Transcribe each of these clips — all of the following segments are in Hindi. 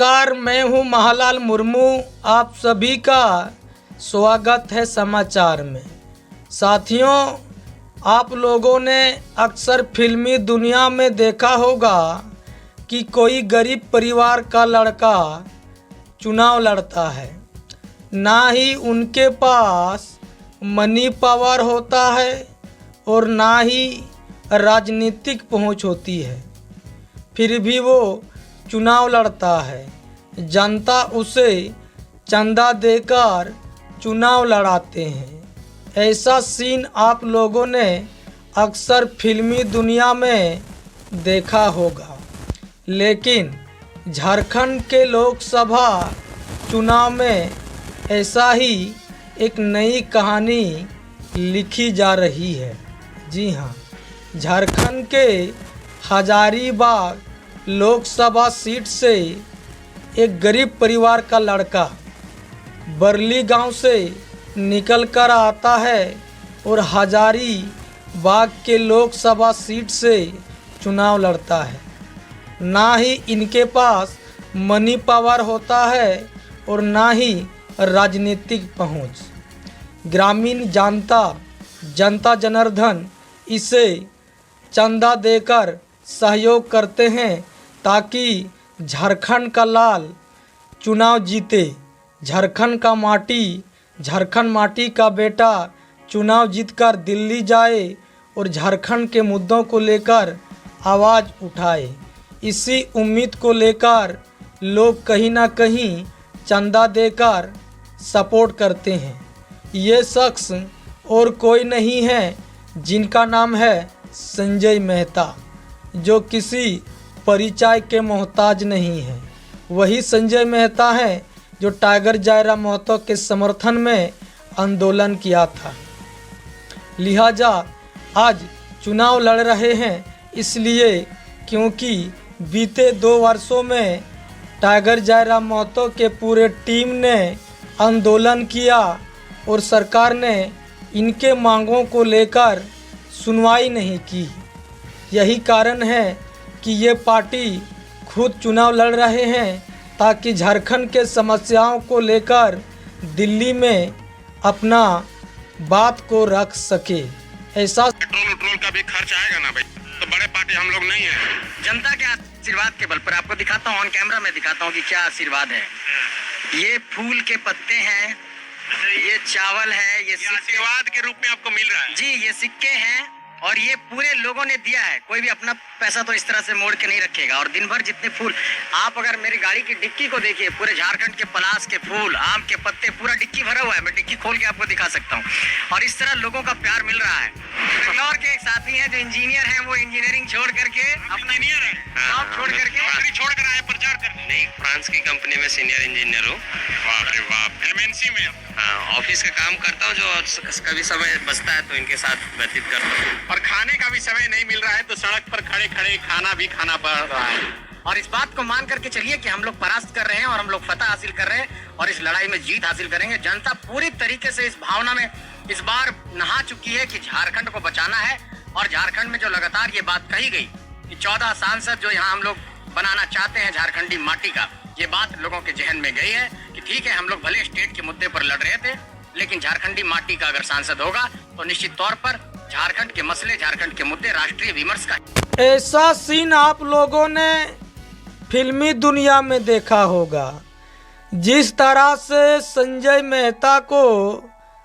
नमस्कार, मैं हूं महालाल मुर्मू। आप सभी का स्वागत है समाचार में। साथियों, आप लोगों ने अक्सर फिल्मी दुनिया में देखा होगा कि कोई गरीब परिवार का लड़का चुनाव लड़ता है। ना ही उनके पास मनी पावर होता है और ना ही राजनीतिक पहुंच होती है, फिर भी वो चुनाव लड़ता है। जनता उसे चंदा देकर चुनाव लड़ाते हैं। ऐसा सीन आप लोगों ने अक्सर फिल्मी दुनिया में देखा होगा, लेकिन झारखंड के लोकसभा चुनाव में ऐसा ही एक नई कहानी लिखी जा रही है। जी हाँ, झारखंड के हजारीबाग लोकसभा सीट से एक गरीब परिवार का लड़का बरली गांव से निकल कर आता है और हजारीबाग के लोकसभा सीट से चुनाव लड़ता है। ना ही इनके पास मनी पावर होता है और ना ही राजनीतिक पहुंच। ग्रामीण जनता जनार्दन इसे चंदा देकर सहयोग करते हैं ताकि झारखंड का लाल चुनाव जीते। झारखंड माटी का बेटा चुनाव जीतकर दिल्ली जाए और झारखंड के मुद्दों को लेकर आवाज़ उठाए। इसी उम्मीद को लेकर लोग कहीं ना कहीं चंदा देकर सपोर्ट करते हैं। ये शख्स और कोई नहीं है, जिनका नाम है संजय मेहता, जो किसी परिचय के मोहताज नहीं है। वही संजय मेहता है जो टाइगर जायरा महतो के समर्थन में आंदोलन किया था। लिहाजा आज चुनाव लड़ रहे हैं इसलिए क्योंकि बीते 2 वर्षों में टाइगर जायरा महतो के पूरे टीम ने आंदोलन किया और सरकार ने इनके मांगों को लेकर सुनवाई नहीं की। यही कारण है कि ये पार्टी खुद चुनाव लड़ रहे हैं ताकि झारखंड के समस्याओं को लेकर दिल्ली में अपना बात को रख सके। ऐसा पेट्रोल का भी खर्च आएगा ना भाई, तो बड़े पार्टी हम लोग नहीं है। जनता के आशीर्वाद के बल पर आपको दिखाता हूँ, ऑन कैमरा में दिखाता हूँ कि क्या आशीर्वाद है। ये फूल के पत्ते हैं, ये चावल है, ये आशीर्वाद के रूप में आपको मिल रहा है जी, ये सिक्के हैं और ये पूरे लोगों ने दिया है। कोई भी अपना पैसा तो इस तरह से मोड़ के नहीं रखेगा। और दिन भर जितने फूल, आप अगर मेरी गाड़ी की डिक्की को देखिए, पूरे झारखंड के पलाश के फूल, आम के पत्ते, पूरा डिक्की भरा हुआ है। मैं डिक्की खोल के आपको दिखा सकता हूँ। और इस तरह लोगों का प्यार मिल रहा है। बेंगलोर के एक साथी हैं जो इंजीनियर हैं, वो इंजीनियरिंग छोड़ करके अपना इंजीनियर है, जॉब छोड़ करके छोड़ कर आए प्रचार करने। नहीं, फ्रांस की कंपनी में सीनियर इंजीनियर हूँ। बाप रे बाप, एमएनसी में। हाँ, ऑफिस का काम करता हूँ। जो कभी समय बचता है तो इनके साथ व्यतीत करता हूँ। और खाने का भी समय नहीं मिल रहा है तो सड़क पर खड़े खड़े खाना भी खाना पड़ रहा है। और इस बात को मान करके चलिए कि हम लोग परास्त कर रहे हैं और हम लोग फतह हासिल कर रहे हैं और इस लड़ाई में जीत हासिल करेंगे। जनता पूरी तरीके से इस भावना में इस बार नहा चुकी है कि झारखंड को बचाना है। और झारखंड में जो लगातार ये बात कही गई कि 14 सांसद जो यहाँ हम लोग बनाना चाहते हैं झारखंडी माटी का, ये बात लोगों के जहन में गई है कि ठीक है, हम लोग भले स्टेट के मुद्दे पर लड़ रहे थे, लेकिन झारखंडी माटी का अगर सांसद होगा तो निश्चित तौर पर झारखंड के मसले, झारखंड के मुद्दे राष्ट्रीय विमर्श का। ऐसा सीन आप लोगों ने फिल्मी दुनिया में देखा होगा। जिस तरह से संजय मेहता को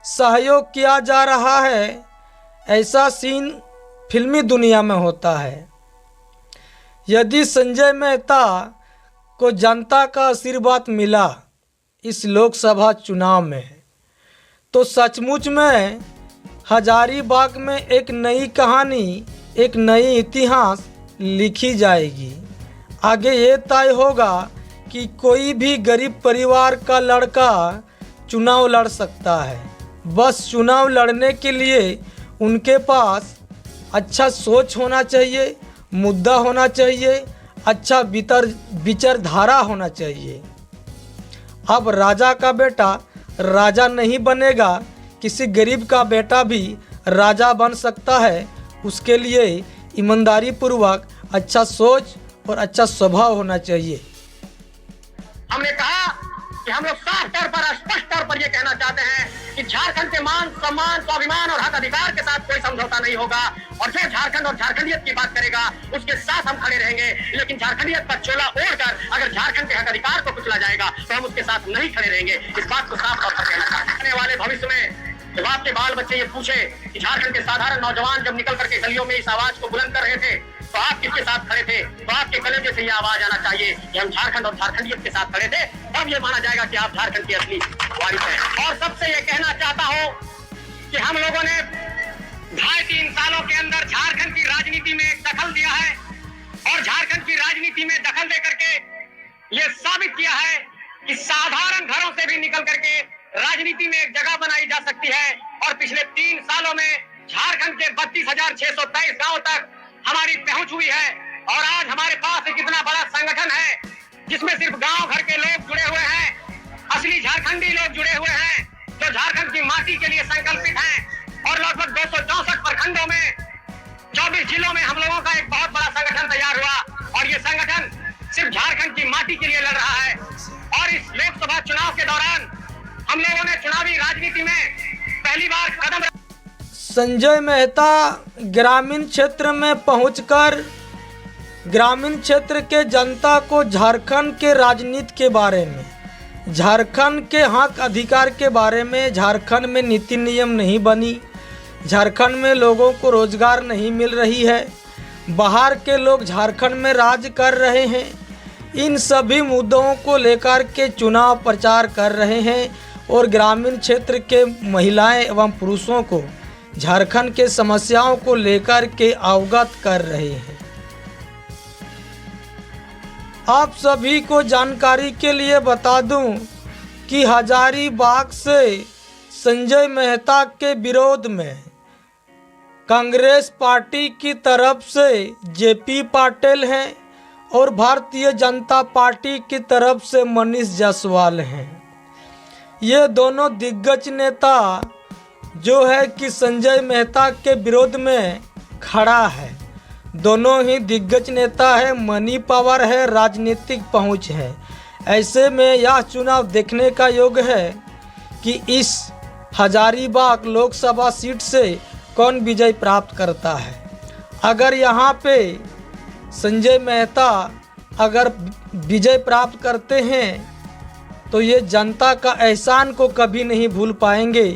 सहयोग किया जा रहा है, ऐसा सीन फिल्मी दुनिया में होता है। यदि संजय मेहता को जनता का आशीर्वाद मिला इस लोकसभा चुनाव में, तो सचमुच में हजारीबाग में एक नई कहानी, एक नई इतिहास लिखी जाएगी। आगे ये तय होगा कि कोई भी गरीब परिवार का लड़का चुनाव लड़ सकता है। बस चुनाव लड़ने के लिए उनके पास अच्छा सोच होना चाहिए, मुद्दा होना चाहिए, अच्छा विचारधारा होना चाहिए। अब राजा का बेटा राजा नहीं बनेगा, किसी गरीब का बेटा भी राजा बन सकता है। उसके लिए ईमानदारी पूर्वक अच्छा सोच और अच्छा स्वभाव होना चाहिए। हमने कहा कि हम लोग साफ तौर पर स्पष्ट तौर पर यह कहना चाहते हैं कि झारखंड के मान सम्मान स्वाभिमान और हक अधिकार के साथ कोई समझौता नहीं होगा, और जो झारखंड और झारखंडियत की बात करेगा उसके साथ हम खड़े रहेंगे। लेकिन झारखंडियत का चोला ओढ़कर अगर झारखंड के हक अधिकार को कुचला जाएगा तो हम उसके साथ नहीं खड़े रहेंगे। इस बात को साफ तौर पर कहना चाहते हैं। आने वाले भविष्य में जब आपके बाल बच्चे ये पूछे कि झारखंड के साधारण नौजवान जब निकल करके गलियों में इस आवाज को बुलंद कर रहे थे तो आप किसके साथ खड़े थे, तो आपके कलेजे से यह आवाज आना चाहिए कि हम झारखंड और झारखंडियत के साथ खड़े थे, तब ये माना जाएगा कि आप झारखंड की असली वारिस हैं। और सबसे ये कहना चाहता हूं कि हम लोगों ने 2.5-3 सालों के अंदर झारखंड की राजनीति में एक दखल दिया है, और झारखंड की राजनीति में दखल दे करके ये साबित किया है कि साधारण घरों से भी निकल करके राजनीति में एक जगह बनाई जा सकती है। और पिछले 3 सालों में झारखंड के 32,623 गांव तक हमारी पहुंच हुई है, और आज हमारे पास एक इतना बड़ा संगठन है जिसमें सिर्फ गांव घर के लोग जुड़े हुए हैं, असली झारखंडी लोग जुड़े हुए हैं जो झारखंड की माटी के लिए संकल्पित हैं। और लगभग 264 प्रखंडों में 24 जिलों में हम लोगों का एक बहुत बड़ा संगठन तैयार हुआ, और ये संगठन सिर्फ झारखंड की माटी के लिए लड़ रहा है। और इस लोकसभा चुनाव के दौरान हम लोगों ने चुनावी राजनीति में पहली बार कदम। संजय मेहता ग्रामीण क्षेत्र में पहुंचकर ग्रामीण क्षेत्र के जनता को झारखंड के राजनीति के बारे में, झारखंड के हक अधिकार के बारे में, झारखंड में नीति नियम नहीं बनी, झारखंड में लोगों को रोजगार नहीं मिल रही है, बाहर के लोग झारखंड में राज कर रहे हैं, इन सभी मुद्दों को लेकर के चुनाव प्रचार कर रहे हैं और ग्रामीण क्षेत्र के महिलाएं एवं पुरुषों को झारखंड के समस्याओं को लेकर के अवगत कर रहे हैं। आप सभी को जानकारी के लिए बता दूं कि हजारीबाग से संजय मेहता के विरोध में कांग्रेस पार्टी की तरफ से जेपी पाटिल हैं और भारतीय जनता पार्टी की तरफ से मनीष जायसवाल हैं। ये दोनों दिग्गज नेता जो है कि संजय मेहता के विरोध में खड़ा है, दोनों ही दिग्गज नेता है, मनी पावर है, राजनीतिक पहुंच है। ऐसे में यह चुनाव देखने का योग्य है कि इस हजारीबाग लोकसभा सीट से कौन विजय प्राप्त करता है। अगर यहाँ पे संजय मेहता अगर विजय प्राप्त करते हैं तो ये जनता का एहसान को कभी नहीं भूल पाएंगे।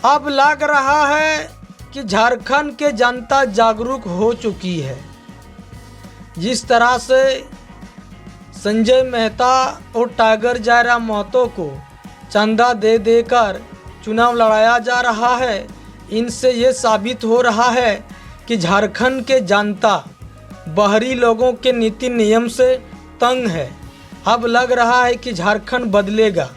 अब लग रहा है कि झारखंड के जनता जागरूक हो चुकी है। जिस तरह से संजय मेहता और टाइगर जायरा महतो को चंदा दे देकर चुनाव लड़ाया जा रहा है, इनसे ये साबित हो रहा है कि झारखंड के जनता बाहरी लोगों के नीति नियम से तंग है। अब लग रहा है कि झारखंड बदलेगा।